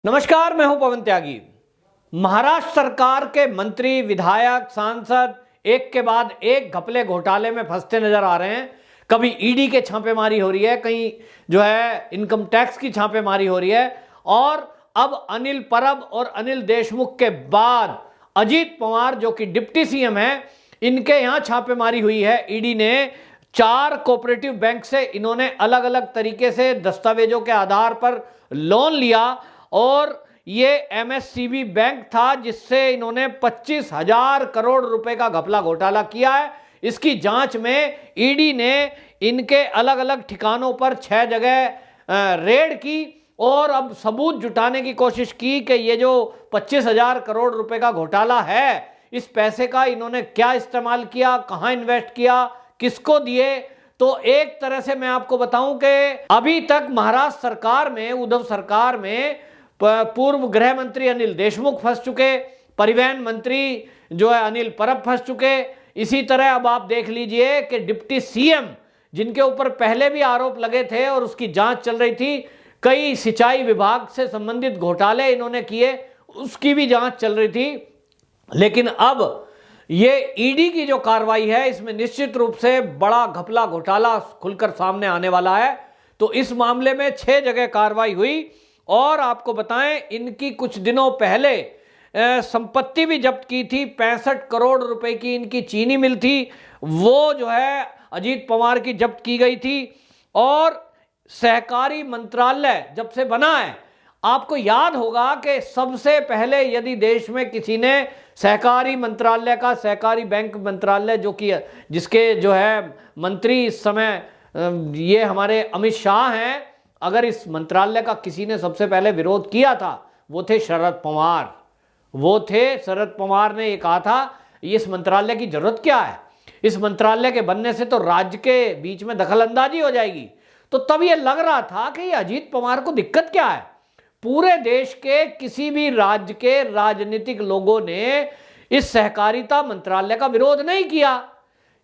नमस्कार, मैं हूं पवन त्यागी। महाराष्ट्र सरकार के मंत्री, विधायक, सांसद एक के बाद एक घपले घोटाले में फंसते नजर आ रहे हैं। कभी ईडी के छापेमारी हो रही है, कहीं जो है इनकम टैक्स की छापेमारी हो रही है, और अब अनिल परब और अनिल देशमुख के बाद अजीत पवार जो कि डिप्टी सीएम है, इनके यहां छापेमारी हुई है। ईडी ने 4 कोऑपरेटिव बैंक से इन्होंने अलग अलग तरीके से दस्तावेजों के आधार पर लोन लिया, और ये एमएससीबी बैंक था जिससे इन्होंने 25,000 करोड़ रुपए का घपला घोटाला किया है। इसकी जांच में ईडी ने इनके अलग अलग ठिकानों पर 6 जगह रेड की और अब सबूत जुटाने की कोशिश की कि ये जो 25,000 करोड़ रुपए का घोटाला है, इस पैसे का इन्होंने क्या इस्तेमाल किया, कहां इन्वेस्ट किया, किसको दिए। तो एक तरह से मैं आपको बताऊं कि अभी तक महाराष्ट्र सरकार में, उद्धव सरकार में पूर्व गृह मंत्री अनिल देशमुख फंस चुके, परिवहन मंत्री जो है अनिल परब फंस चुके। इसी तरह अब आप देख लीजिए कि डिप्टी सीएम जिनके ऊपर पहले भी आरोप लगे थे और उसकी जांच चल रही थी, कई सिंचाई विभाग से संबंधित घोटाले इन्होंने किए, उसकी भी जांच चल रही थी। लेकिन अब ये ईडी की जो कार्रवाई है, इसमें निश्चित रूप से बड़ा घपला घोटाला खुलकर सामने आने वाला है। तो इस मामले में 6 जगह कार्रवाई हुई, और आपको बताएं इनकी कुछ दिनों पहले संपत्ति भी जब्त की थी। 65 करोड़ रुपए की इनकी चीनी मिल थी, वो जो है अजीत पवार की जब्त की गई थी। और सहकारी मंत्रालय जब से बना है, आपको याद होगा कि सबसे पहले यदि देश में किसी ने सहकारी मंत्रालय का, सहकारी बैंक मंत्रालय जो कि जिसके जो है मंत्री इस समय ये हमारे अमित शाह हैं, अगर इस मंत्रालय का किसी ने सबसे पहले विरोध किया था, वो थे शरद पवार। शरद पवार ने ये कहा था इस मंत्रालय की जरूरत क्या है, इस मंत्रालय के बनने से तो राज्य के बीच में दखलंदाजी हो जाएगी। तो तब ये लग रहा था कि ये अजीत पवार को दिक्कत क्या है। पूरे देश के किसी भी राज्य के राजनीतिक लोगों ने इस सहकारिता मंत्रालय का विरोध नहीं किया,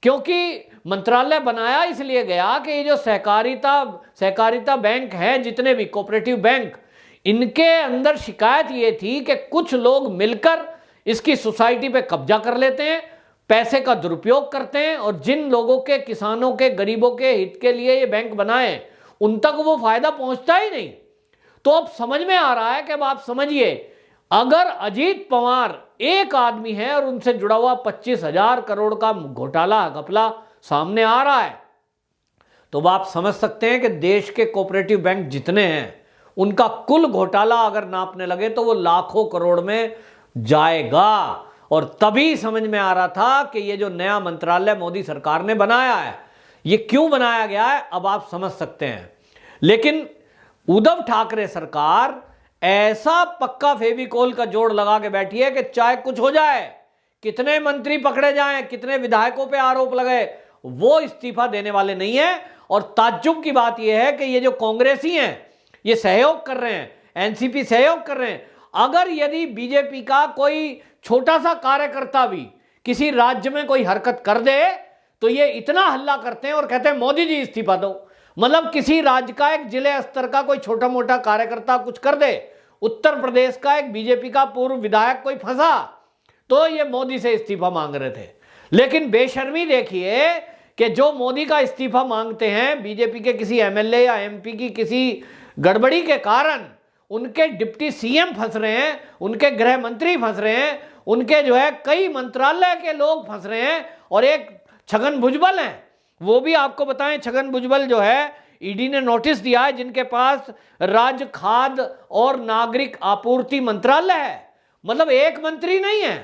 क्योंकि मंत्रालय बनाया इसलिए गया कि ये जो सहकारिता बैंक हैं, जितने भी कोऑपरेटिव बैंक, इनके अंदर शिकायत ये थी कि कुछ लोग मिलकर इसकी सोसाइटी पे कब्जा कर लेते हैं, पैसे का दुरुपयोग करते हैं, और जिन लोगों के, किसानों के, गरीबों के हित के लिए ये बैंक बनाए, उन तक वो फायदा पहुंचता ही नहीं। तो अब समझ में आ रहा है कि अब आप समझिए, अगर अजीत पवार एक आदमी है और उनसे जुड़ा हुआ 25,000 करोड़ का घोटाला घपला सामने आ रहा है, तो आप समझ सकते हैं कि देश के कोऑपरेटिव बैंक जितने हैं, उनका कुल घोटाला अगर नापने लगे तो वो लाखों करोड़ में जाएगा। और तभी समझ में आ रहा था कि ये जो नया मंत्रालय मोदी सरकार ने बनाया है, ये क्यों बनाया गया है, अब आप समझ सकते हैं। लेकिन उद्धव ठाकरे सरकार ऐसा पक्का फेविकोल का जोड़ लगा के बैठी है कि चाहे कुछ हो जाए, कितने मंत्री पकड़े जाएं, कितने विधायकों पे आरोप लगे, वो इस्तीफा देने वाले नहीं है। और ताज्जुब की बात यह है कि ये जो कांग्रेसी हैं, ये सहयोग कर रहे हैं, एनसीपी सहयोग कर रहे हैं। अगर यदि बीजेपी का कोई छोटा सा कार्यकर्ता भी किसी राज्य में कोई हरकत कर दे, तो ये इतना हल्ला करते हैं और कहते हैं मोदी जी इस्तीफा दो। मतलब किसी राज्य का एक जिले स्तर का कोई छोटा मोटा कार्यकर्ता कुछ कर दे, उत्तर प्रदेश का एक बीजेपी का पूर्व विधायक कोई फंसा, तो ये मोदी से इस्तीफा मांग रहे थे। लेकिन बेशर्मी देखिए कि जो मोदी का इस्तीफा मांगते हैं, बीजेपी के किसी एमएलए या एमपी की किसी गड़बड़ी के कारण उनके डिप्टी सीएम फंस रहे हैं, उनके गृह मंत्री फंस रहे हैं, उनके जो है कई मंत्रालय के लोग फंस रहे हैं। और एक छगन भुजबल हैं, वो भी आपको बताएं, छगन भुजबल जो है ईडी ने नोटिस दिया है, जिनके पास राज्य खाद्य और नागरिक आपूर्ति मंत्रालय है। मतलब एक मंत्री नहीं है,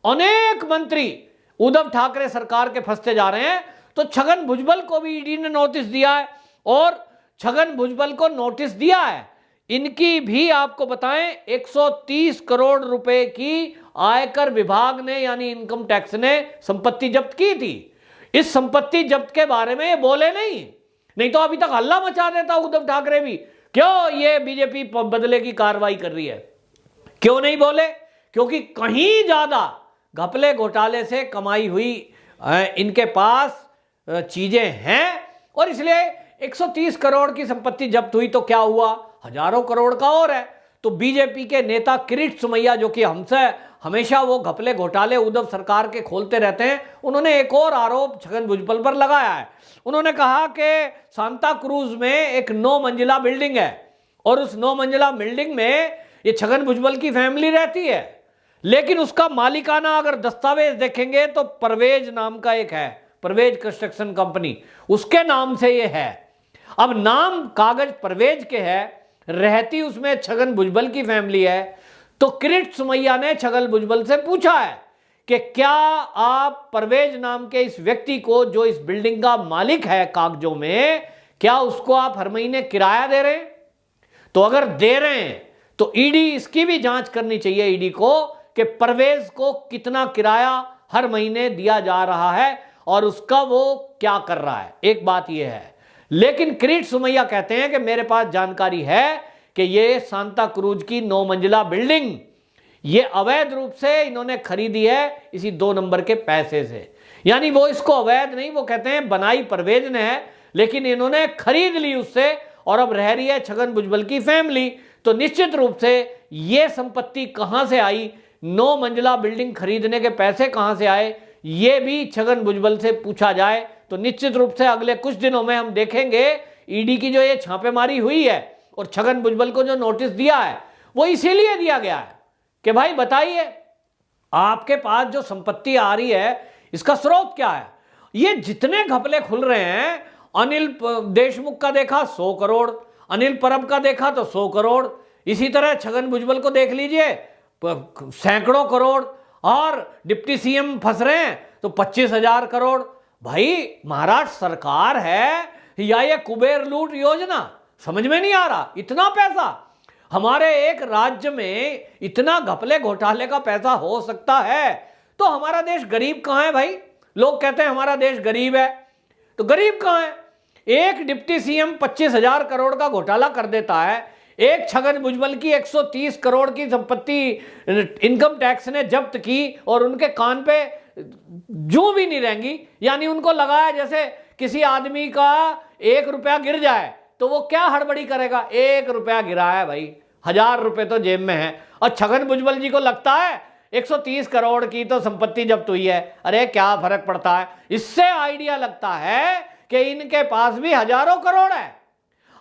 अनेक मंत्री उद्धव ठाकरे सरकार के फंसते जा रहे हैं। तो छगन भुजबल को भी ईडी ने नोटिस दिया है, और छगन भुजबल को नोटिस दिया है, इनकी भी आपको बताएं 130 करोड़ रुपए की आयकर विभाग ने, यानी इनकम टैक्स ने संपत्ति जब्त की थी। इस संपत्ति जब्त के बारे में ये बोले नहीं तो अभी तक हल्ला मचा देता उद्धव ठाकरे भी, क्यों ये बीजेपी बदले की कार्रवाई कर रही है। क्यों नहीं बोले? क्योंकि कहीं ज्यादा घपले घोटाले से कमाई हुई इनके पास चीजें हैं, और इसलिए 130 करोड़ की संपत्ति जब्त हुई तो क्या हुआ, हजारों करोड़ का और है। तो बीजेपी के नेता किरीट सोमैया, जो कि हमसे हमेशा वो घपले घोटाले उद्धव सरकार के खोलते रहते हैं, उन्होंने एक और आरोप छगन भुजबल पर लगाया है। उन्होंने कहा कि सांता क्रूज में एक 9 मंजिला बिल्डिंग है और उस 9 मंजिला बिल्डिंग में ये छगन भुजबल की फैमिली रहती है, लेकिन उसका मालिकाना अगर दस्तावेज देखेंगे तो परवेज नाम का एक है, परवेज कंस्ट्रक्शन कंपनी, उसके नाम से ये है। अब नाम कागज परवेज के है, रहती उसमें छगन भुजबल की फैमिली है। तो किरीट सोमैया ने छगन भुजबल से पूछा है कि क्या आप परवेज नाम के इस व्यक्ति को, जो इस बिल्डिंग का मालिक है कागजों में, क्या उसको आप हर महीने किराया दे रहे हैं? तो अगर दे रहे हैं तो ईडी इसकी भी जांच करनी चाहिए, ईडी को, कि परवेज को कितना किराया हर महीने दिया जा रहा है और उसका वो क्या कर रहा है। एक बात यह है। लेकिन किरीट सोमैया कहते हैं कि मेरे पास जानकारी है कि ये सांता क्रूज की 9 मंजिला बिल्डिंग ये अवैध रूप से इन्होंने खरीदी है इसी 2 नंबर के पैसे से। यानी वो इसको अवैध नहीं, वो कहते हैं बनाई परवेज ने है, लेकिन इन्होंने खरीद ली उससे और अब रह रही है छगन भुजबल की फैमिली। तो निश्चित रूप से ये संपत्ति कहां से आई, 9 मंजिला बिल्डिंग खरीदने के पैसे कहां से आए, ये भी छगन भुजबल से पूछा जाए तो निश्चित रूप से अगले कुछ दिनों में हम देखेंगे ईडी की जो ये छापेमारी हुई है और छगन भुजबल को जो नोटिस दिया है वो इसीलिए दिया गया है कि भाई बताइए आपके पास जो संपत्ति आ रही है इसका स्रोत क्या है। ये जितने घपले खुल रहे हैं, अनिल देशमुख का देखा 100 करोड़, अनिल परब का देखा तो 100 करोड़, इसी तरह छगन भुजबल को देख लीजिए सैकड़ों करोड़, और डिप्टी सीएम फंस रहे हैं तो 25,000 करोड़। भाई महाराष्ट्र सरकार है या ये कुबेर लूट योजना, समझ में नहीं आ रहा। इतना पैसा हमारे एक राज्य में, इतना घपले घोटाले का पैसा हो सकता है तो हमारा देश गरीब कहां है भाई? लोग कहते हैं हमारा देश गरीब है, तो गरीब कहां है? एक डिप्टी सीएम 25,000 करोड़ का घोटाला कर देता है, एक छगन भुजबल की 130 करोड़ की संपत्ति इनकम टैक्स ने जब्त की और उनके कान पे जू भी नहीं रहेंगी। यानी उनको लगाया जैसे किसी आदमी का 1 रुपया गिर जाए तो वो क्या हड़बड़ी करेगा, 1 रुपया गिरा है भाई, 1000 रुपए तो जेब में है। और छगन भुजबल जी को लगता है 130 करोड़ की तो संपत्ति जब्त हुई है, अरे क्या फर्क पड़ता है। इससे आइडिया लगता है कि इनके पास भी हजारों करोड़ है।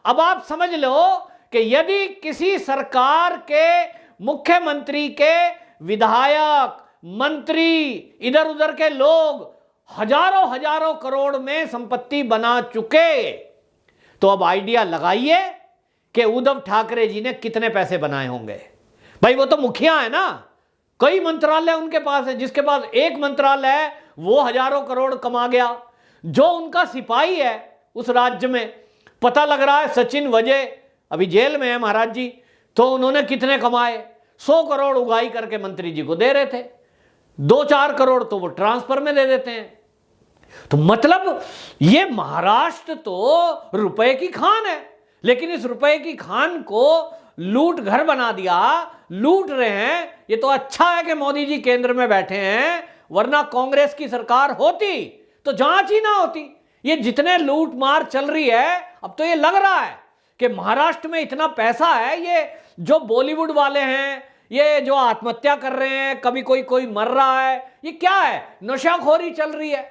अब आप समझ लो कि यदि किसी सरकार के मुख्यमंत्री के विधायक, मंत्री, इधर उधर के लोग हजारों करोड़ में संपत्ति बना चुके, तो अब आइडिया लगाइए कि उद्धव ठाकरे जी ने कितने पैसे बनाए होंगे। भाई वो तो मुखिया है ना, कई मंत्रालय उनके पास है, जिसके पास एक मंत्रालय है वो हजारों करोड़ कमा गया। जो उनका सिपाही है उस राज्य में, पता लग रहा है सचिन वजय अभी जेल में है महाराज जी, तो उन्होंने कितने कमाए, 100 करोड़ उगाई करके मंत्री जी को दे रहे थे, 2-4 करोड़ तो वो ट्रांसफर में दे देते हैं। तो मतलब ये महाराष्ट्र तो रुपए की खान है, लेकिन इस रुपए की खान को लूट घर बना दिया, लूट रहे हैं। ये तो अच्छा है कि मोदी जी केंद्र में बैठे हैं, वरना कांग्रेस की सरकार होती तो जांच ही ना होती। ये जितने लूट मार चल रही है, अब तो ये लग रहा है कि महाराष्ट्र में इतना पैसा है, ये जो बॉलीवुड वाले हैं, ये जो आत्महत्या कर रहे हैं, कभी कोई मर रहा है, ये क्या है, नशाखोरी चल रही है।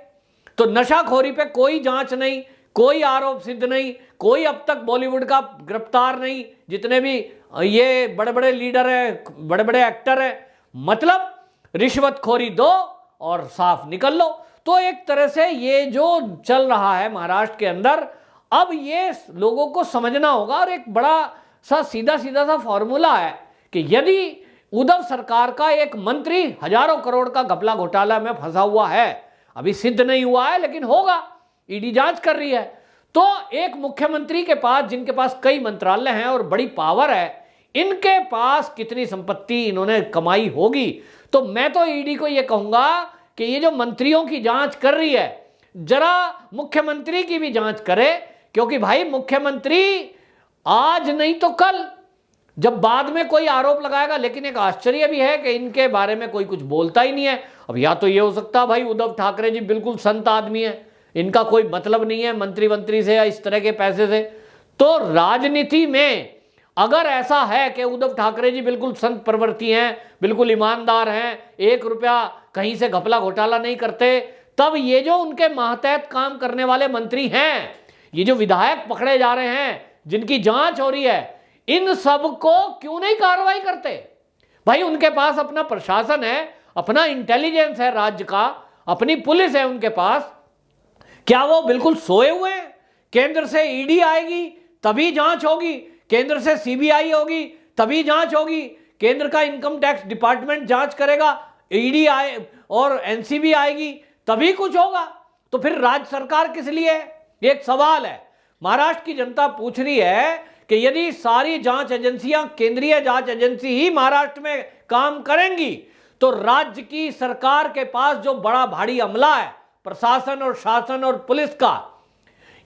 तो नशाखोरी पे कोई जांच नहीं, कोई आरोप सिद्ध नहीं, कोई अब तक बॉलीवुड का गिरफ्तार नहीं, जितने भी ये बड़े बड़े लीडर हैं, बड़े बड़े एक्टर हैं। मतलब रिश्वतखोरी दो और साफ निकल लो। तो एक तरह से ये जो चल रहा है महाराष्ट्र के अंदर, अब ये लोगों को समझना होगा। और एक बड़ा सा सीधा सा फॉर्मूला है कि यदि उद्धव सरकार का एक मंत्री हजारों करोड़ का घपला घोटाला में फंसा हुआ है, अभी सिद्ध नहीं हुआ है लेकिन होगा, ईडी जांच कर रही है, तो एक मुख्यमंत्री के पास, जिनके पास कई मंत्रालय हैं और बड़ी पावर है, इनके पास कितनी संपत्ति इन्होंने कमाई होगी। तो मैं तो ईडी को यह कहूंगा कि ये जो मंत्रियों की जांच कर रही है, जरा मुख्यमंत्री की भी जांच करे, क्योंकि भाई मुख्यमंत्री आज नहीं तो कल, जब बाद में कोई आरोप लगाएगा। लेकिन एक आश्चर्य भी है कि इनके बारे में कोई कुछ बोलता ही नहीं है। अब या तो ये हो सकता है भाई उद्धव ठाकरे जी बिल्कुल संत आदमी है, इनका कोई मतलब नहीं है मंत्री से या इस तरह के पैसे से। तो राजनीति में अगर ऐसा है कि उद्धव ठाकरे जी बिल्कुल संत प्रवृत्ति हैं, बिल्कुल ईमानदार हैं, 1 रुपया कहीं से घपला घोटाला नहीं करते, तब ये जो उनके मातहत काम करने वाले मंत्री हैं, ये जो विधायक पकड़े जा रहे हैं, जिनकी जांच हो रही है, इन सब को क्यों नहीं कार्रवाई करते? भाई उनके पास अपना प्रशासन है, अपना इंटेलिजेंस है, राज्य का अपनी पुलिस है उनके पास। क्या वो बिल्कुल सोए हुए हैं? केंद्र से ईडी आएगी तभी जांच होगी, केंद्र से सीबीआई होगी तभी जांच होगी, केंद्र का इनकम टैक्स डिपार्टमेंट जांच करेगा, ईडी आए और एनसीबी आएगी तभी कुछ होगा। तो फिर राज्य सरकार किस लिए है? एक सवाल है। महाराष्ट्र की जनता पूछ रही है कि यदि सारी जांच एजेंसियां, केंद्रीय जांच एजेंसी ही महाराष्ट्र में काम करेंगी, तो राज्य की सरकार के पास जो बड़ा भारी अमला है, प्रशासन और शासन और पुलिस का,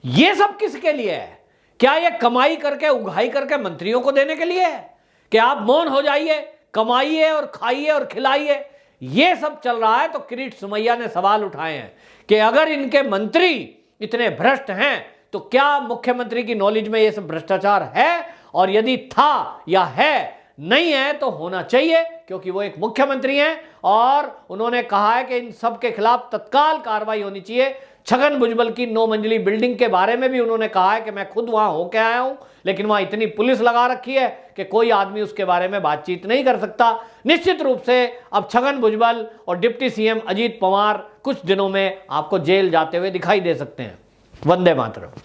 ये सब किसके लिए है? क्या ये कमाई करके, उगाई करके मंत्रियों को देने के लिए है कि आप मौन हो जाइए, कमाइए और खाइए और खिलाइए? ये सब चल रहा है। तो किरीट सोमैया ने सवाल उठाए हैं कि अगर इनके मंत्री इतने भ्रष्ट हैं तो क्या मुख्यमंत्री की नॉलेज में ये सब भ्रष्टाचार है? और यदि था या है, नहीं है तो होना चाहिए, क्योंकि वो एक मुख्यमंत्री हैं और उन्होंने कहा है कि इन सब के खिलाफ तत्काल कार्रवाई होनी चाहिए। छगन भुजबल की 9 मंजिली बिल्डिंग के बारे में भी उन्होंने कहा है कि मैं खुद वहां होके आया हूं, लेकिन वहां इतनी पुलिस लगा रखी है कि कोई आदमी उसके बारे में बातचीत नहीं कर सकता। निश्चित रूप से अब छगन भुजबल और डिप्टी सीएम अजीत पवार कुछ दिनों में आपको जेल जाते हुए दिखाई दे सकते हैं। वंदे मातरम।